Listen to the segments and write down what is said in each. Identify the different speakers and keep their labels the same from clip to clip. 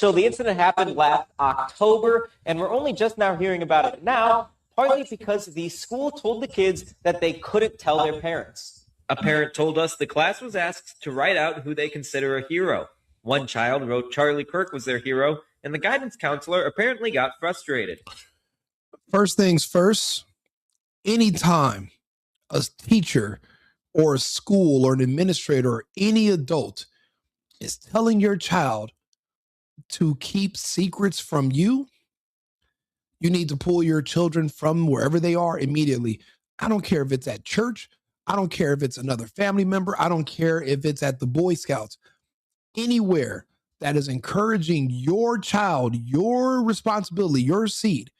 Speaker 1: So the incident happened last October, and we're only just now hearing about it now, partly because the school told the kids that they couldn't tell their parents. A parent told us the class was asked to write out who they consider a hero. One child wrote Charlie Kirk was their hero, and the guidance counselor apparently got frustrated.
Speaker 2: First things first, anytime a teacher or a school or an administrator or any adult is telling your child to keep secrets from you, you need to pull your children from wherever they are immediately. I don't care if it's at church. I don't care if it's another family member. I don't care if it's at the Boy Scouts. Anywhere that is encouraging your child, your responsibility, your seed,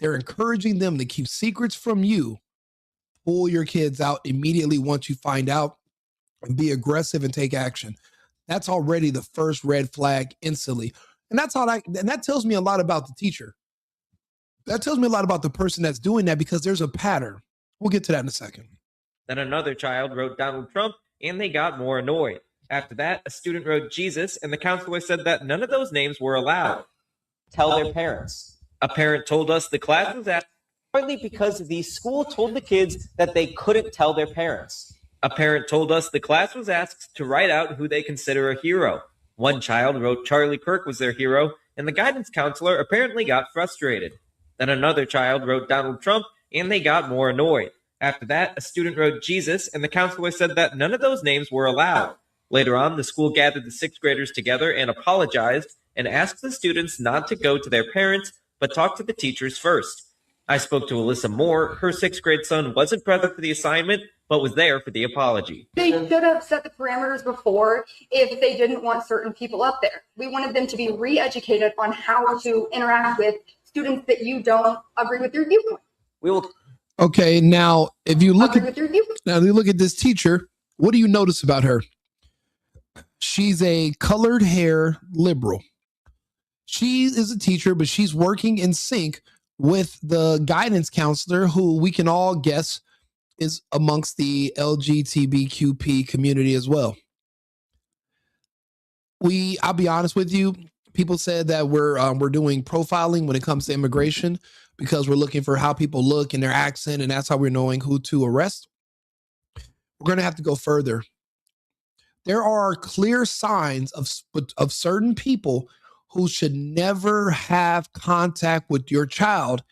Speaker 2: they're encouraging them to keep secrets from you. Pull your kids out immediately once you find out and be aggressive and take action. That's already the first red flag instantly. And that tells me a lot about the teacher. That tells me a lot about the person that's doing that, because there's a pattern. We'll get to that in a second.
Speaker 1: Then another child wrote Donald Trump, and they got more annoyed. After that, a student wrote Jesus, and the counselor said that none of those names were allowed. Tell their parents. A parent told us the class was asked partly because the school told the kids that they couldn't tell their parents. A parent told us the class was asked to write out who they consider a hero. One child wrote Charlie Kirk was their hero, and the guidance counselor apparently got frustrated. Then another child wrote Donald Trump, and they got more annoyed. After that, a student wrote Jesus, and the counselor said that none of those names were allowed. Later on, the school gathered the sixth graders together and apologized and asked the students not to go to their parents, but talk to the teachers first. I spoke to Alyssa Moore. Her sixth grade son wasn't present for the assignment, but was there for the apology.
Speaker 3: They should have set the parameters before if they didn't want certain people up there. We wanted them to be re-educated on how to interact with students that you don't agree with their viewpoint.
Speaker 2: Okay, now if you look at this teacher, what do you notice about her? She's a colored hair liberal. She is a teacher, but she's working in sync with the guidance counselor, who we can all guess is amongst the LGBTQP community as well. I'll be honest with you, people said that we're doing profiling when it comes to immigration, because we're looking for how people look and their accent, and that's how we're knowing who to arrest. We're going to have to go further. There are clear signs of certain people who should never have contact with your child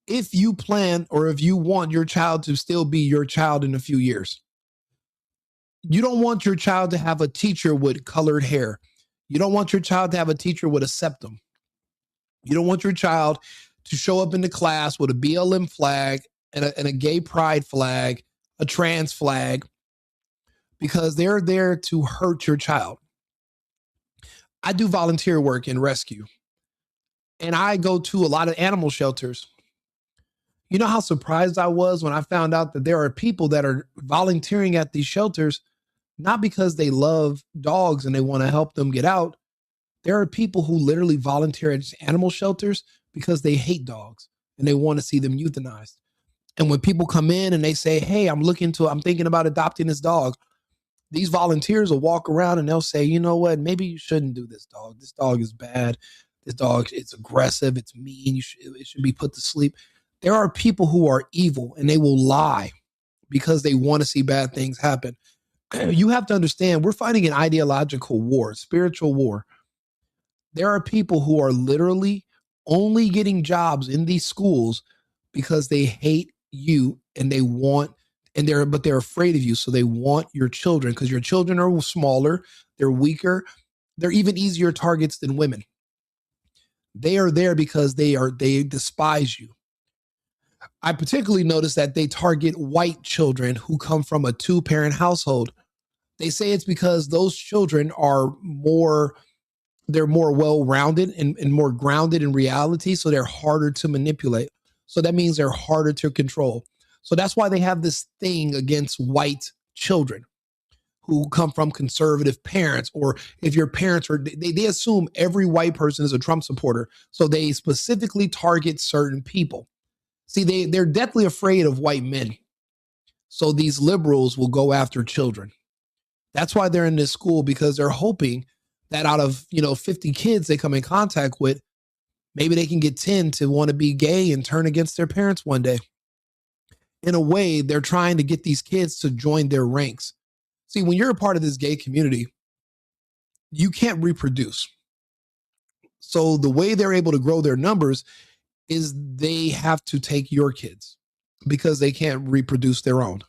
Speaker 2: if you plan or if you want your child to still be your child in a few years. You don't want your child to have a teacher with colored hair. You don't want your child to have a teacher with a septum. You don't want your child to show up in the class with a BLM flag and a gay pride flag, a trans flag, because they're there to hurt your child. I do volunteer work in rescue, and I go to a lot of animal shelters. You know how surprised I was when I found out that there are people that are volunteering at these shelters, not because they love dogs and they want to help them get out. There are people who literally volunteer at animal shelters because they hate dogs and they want to see them euthanized. And when people come in and they say, hey, I'm thinking about adopting this dog, these volunteers will walk around and they'll say, you know what, maybe you shouldn't do this dog. This dog is bad. This dog, it's aggressive. It's mean. It should be put to sleep. There are people who are evil and they will lie because they want to see bad things happen. You have to understand, we're fighting an ideological war, spiritual war. There are people who are literally only getting jobs in these schools because they hate you and but they're afraid of you. So they want your children because your children are smaller, they're weaker, they're even easier targets than women. They are there because they despise you. I particularly noticed that they target white children who come from a 2-parent household. They say it's because those children are more well-rounded and more grounded in reality. So they're harder to manipulate. So that means they're harder to control. So that's why they have this thing against white children who come from conservative parents, or if your parents are, they assume every white person is a Trump supporter. So they specifically target certain people. See, they're deathly afraid of white men. So these liberals will go after children. That's why they're in this school, because they're hoping that out of, 50 kids they come in contact with, maybe they can get 10 to want to be gay and turn against their parents one day. In a way, they're trying to get these kids to join their ranks. See, when you're a part of this gay community, you can't reproduce. So the way they're able to grow their numbers is they have to take your kids because they can't reproduce their own.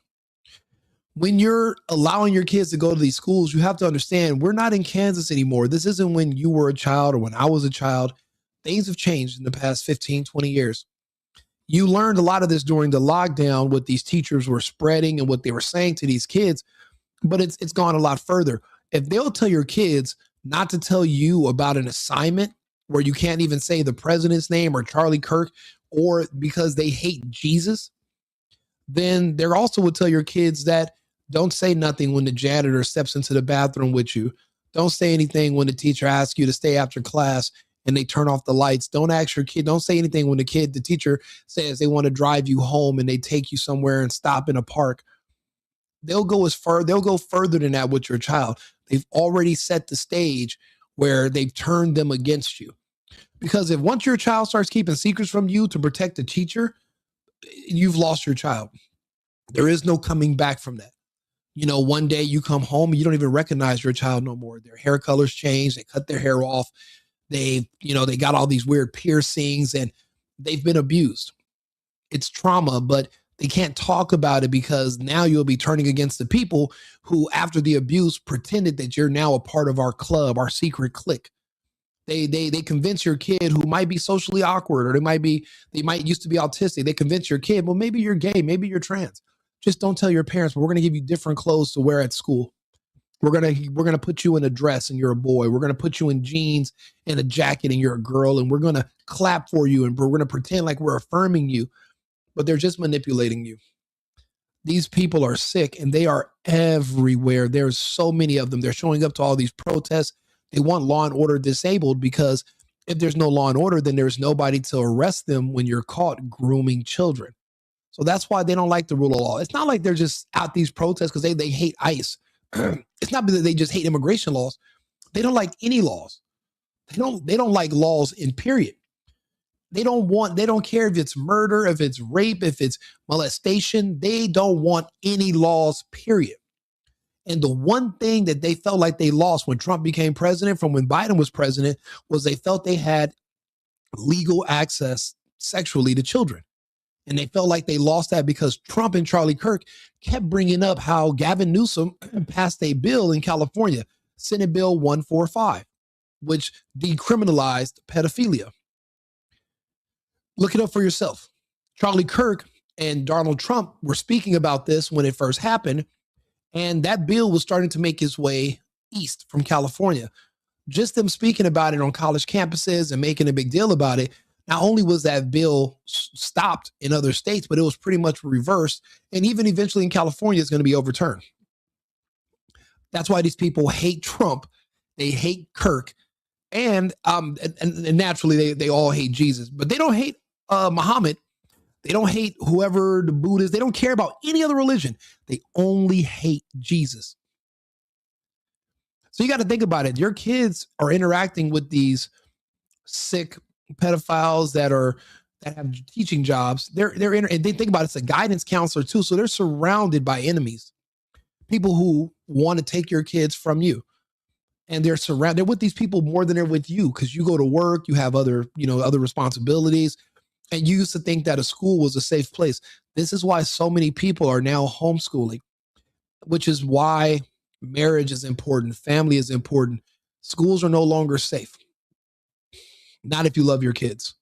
Speaker 2: When you're allowing your kids to go to these schools, you have to understand we're not in Kansas anymore. This isn't when you were a child or when I was a child. Things have changed in the past 15, 20 years. You learned a lot of this during the lockdown, what these teachers were spreading and what they were saying to these kids, but it's gone a lot further. If they'll tell your kids not to tell you about an assignment where you can't even say the president's name or Charlie Kirk, or because they hate Jesus, then they also would tell your kids that don't say nothing when the janitor steps into the bathroom with you. Don't say anything when the teacher asks you to stay after class and they turn off the lights. Don't ask your kid. Don't say anything when the teacher says they want to drive you home and they take you somewhere and stop in a park. They'll go further than that with your child. They've already set the stage where they've turned them against you. Because if once your child starts keeping secrets from you to protect the teacher, you've lost your child. There is no coming back from that. One day you come home and you don't even recognize your child no more. Their hair colors change. They cut their hair off. They got all these weird piercings and they've been abused. It's trauma, but they can't talk about it because now you'll be turning against the people who, after the abuse, pretended that you're now a part of our club, our secret clique. They convince your kid who might be socially awkward, or they might used to be autistic. They convince your kid, well, maybe you're gay, maybe you're trans. Just don't tell your parents, but we're going to give you different clothes to wear at school. We're going to put you in a dress and you're a boy. We're going to put you in jeans and a jacket and you're a girl, and we're going to clap for you and we're going to pretend like we're affirming you, but they're just manipulating you. These people are sick and they are everywhere. There's so many of them. They're showing up to all these protests. They want law and order disabled because if there's no law and order, then there's nobody to arrest them when you're caught grooming children. So that's why they don't like the rule of law. It's not like they're just out these protests because they hate ICE. It's not because they just hate immigration laws. They don't like any laws. They don't like laws in period. They don't care if it's murder, if it's rape, if it's molestation. They don't want any laws, period. And the one thing that they felt like they lost when Trump became president from when Biden was president was they felt they had legal access sexually to children. And they felt like they lost that because Trump and Charlie Kirk kept bringing up how Gavin Newsom passed a bill in California, Senate Bill 145, which decriminalized pedophilia. Look it up for yourself. Charlie Kirk and Donald Trump were speaking about this when it first happened, and that bill was starting to make its way east from California. Just them speaking about it on college campuses and making a big deal about it, not only was that bill stopped in other states, but it was pretty much reversed. And even eventually in California, it's going to be overturned. That's why these people hate Trump. They hate Kirk. And naturally, they all hate Jesus. But they don't hate Muhammad. They don't hate whoever the Buddhists. They don't care about any other religion. They only hate Jesus. So you got to think about it. Your kids are interacting with these sick pedophiles that have teaching jobs. And they think about it, it's a guidance counselor too. So they're surrounded by enemies, people who want to take your kids from you. And they're with these people more than they're with you because you go to work, you have other responsibilities. And you used to think that a school was a safe place. This is why so many people are now homeschooling, which is why marriage is important. Family is important. Schools are no longer safe. Not if you love your kids.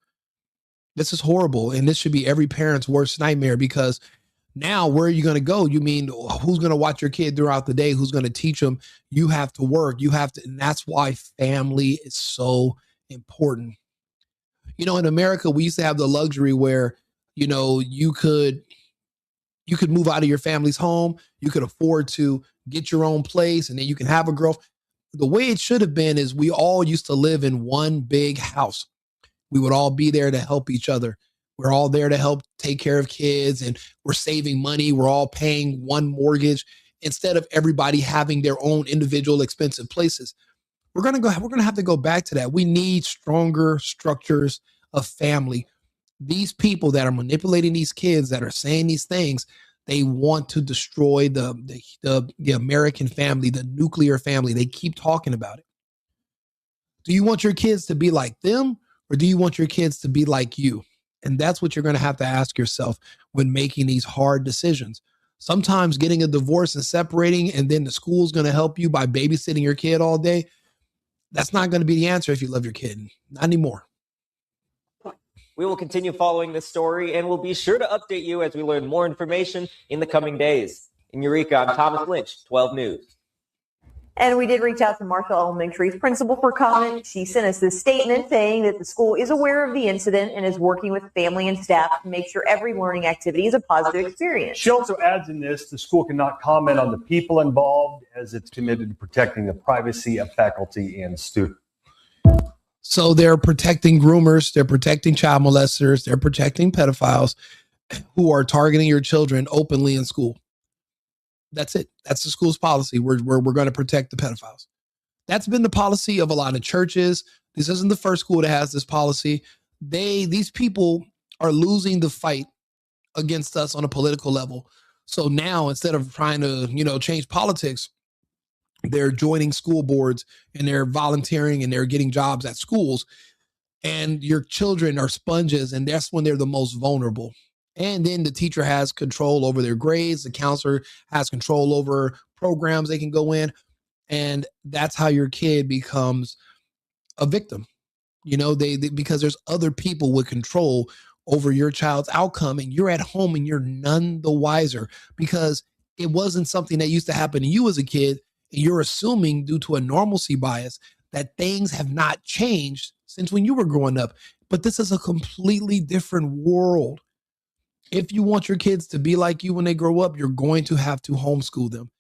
Speaker 2: This is horrible. And this should be every parent's worst nightmare because now where are you going to go? You mean who's going to watch your kid throughout the day? Who's going to teach them? You have to work. And that's why family is so important. In America, we used to have the luxury where, you could move out of your family's home. You could afford to get your own place and then you can have a girl. The way it should have been is we all used to live in one big house. We would all be there to help each other. We're all there to help take care of kids and we're saving money. We're all paying one mortgage instead of everybody having their own individual expensive places. We're gonna have to go back to that. We need stronger structures of family. These people that are manipulating these kids, that are saying these things, they want to destroy the American family, the nuclear family. They keep talking about it. Do you want your kids to be like them, or do you want your kids to be like you? And that's what you're going to have to ask yourself when making these hard decisions. Sometimes getting a divorce and separating, and then the school's going to help you by babysitting your kid all day, that's not going to be the answer if you love your kid. Not anymore.
Speaker 1: We will continue following this story, and we'll be sure to update you as we learn more information in the coming days. In Eureka, I'm Thomas Lynch, 12 News.
Speaker 4: And we did reach out to Marshall Elementary's principal for comment. She sent us this statement saying that the school is aware of the incident and is working with family and staff to make sure every learning activity is a positive experience.
Speaker 5: She also adds in this, the school cannot comment on the people involved as it's committed to protecting the privacy of faculty and students.
Speaker 2: So they're protecting groomers, they're protecting child molesters, they're protecting pedophiles who are targeting your children openly in school. That's it. That's the school's policy. We're going to protect the pedophiles. That's been the policy of a lot of churches. This isn't the first school that has this policy. These people are losing the fight against us on a political level. So now, instead of trying to, change politics, they're joining school boards and they're volunteering and they're getting jobs at schools. And your children are sponges, and that's when they're the most vulnerable. And then the teacher has control over their grades. The counselor has control over programs they can go in. And that's how your kid becomes a victim. Because there's other people with control over your child's outcome, and you're at home and you're none the wiser because it wasn't something that used to happen to you as a kid. And you're assuming, due to a normalcy bias, that things have not changed since when you were growing up. But this is a completely different world. If you want your kids to be like you when they grow up, you're going to have to homeschool them.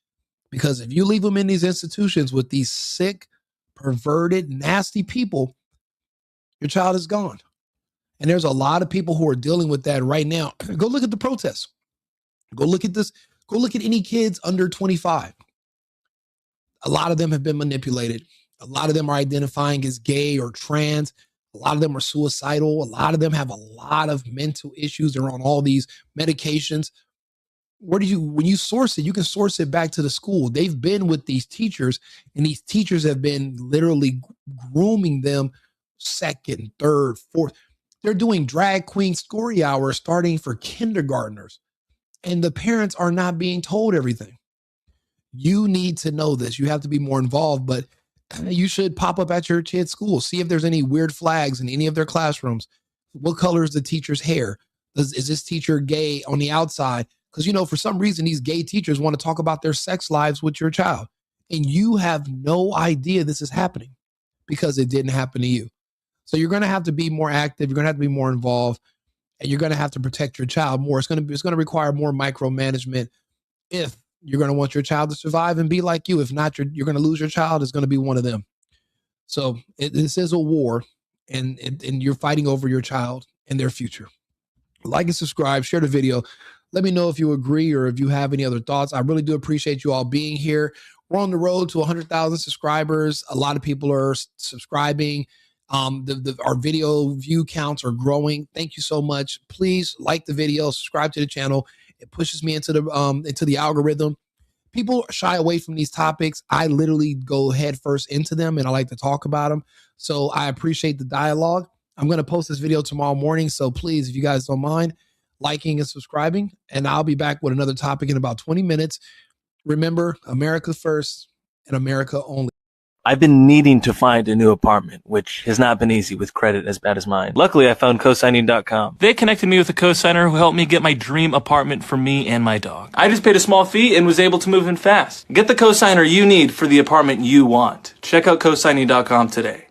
Speaker 2: Because if you leave them in these institutions with these sick, perverted, nasty people, your child is gone. And there's a lot of people who are dealing with that right now. Go look at the protests. Go look at this. Go look at any kids under 25. A lot of them have been manipulated. A lot of them are identifying as gay or trans. A lot of them are suicidal. A lot of them have a lot of mental issues. They're on all these medications. When you source it, you can source it back to the school. They've been with these teachers, and these teachers have been literally grooming them second, third, fourth. They're doing drag queen story hours starting for kindergartners, and the parents are not being told everything. You need to know this. You have to be more involved, but you should pop up at your kid's school. See if there's any weird flags in any of their classrooms. What color is the teacher's hair? Is this teacher gay on the outside? Because, for some reason, these gay teachers want to talk about their sex lives with your child. And you have no idea this is happening because it didn't happen to you. So you're going to have to be more active. You're going to have to be more involved, and you're going to have to protect your child more. It's going to require more micromanagement if you're going to want your child to survive and be like you. If not, you're going to lose your child. It's going to be one of them. So this is a war, and you're fighting over your child and their future. Like and subscribe, share the video. Let me know if you agree or if you have any other thoughts. I really do appreciate you all being here. We're on the road to 100,000 subscribers. A lot of people are subscribing. Our video view counts are growing. Thank you so much. Please like the video, subscribe to the channel. It pushes me into the algorithm. People shy away from these topics. I literally go head first into them, and I like to talk about them. So I appreciate the dialogue. I'm going to post this video tomorrow morning. So please, if you guys don't mind, liking and subscribing, and I'll be back with another topic in about 20 minutes. Remember, America first and America only.
Speaker 6: I've been needing to find a new apartment, which has not been easy with credit as bad as mine. Luckily, I found cosigning.com. They connected me with a cosigner who helped me get my dream apartment for me and my dog. I just paid a small fee and was able to move in fast. Get the cosigner you need for the apartment you want. Check out cosigning.com today.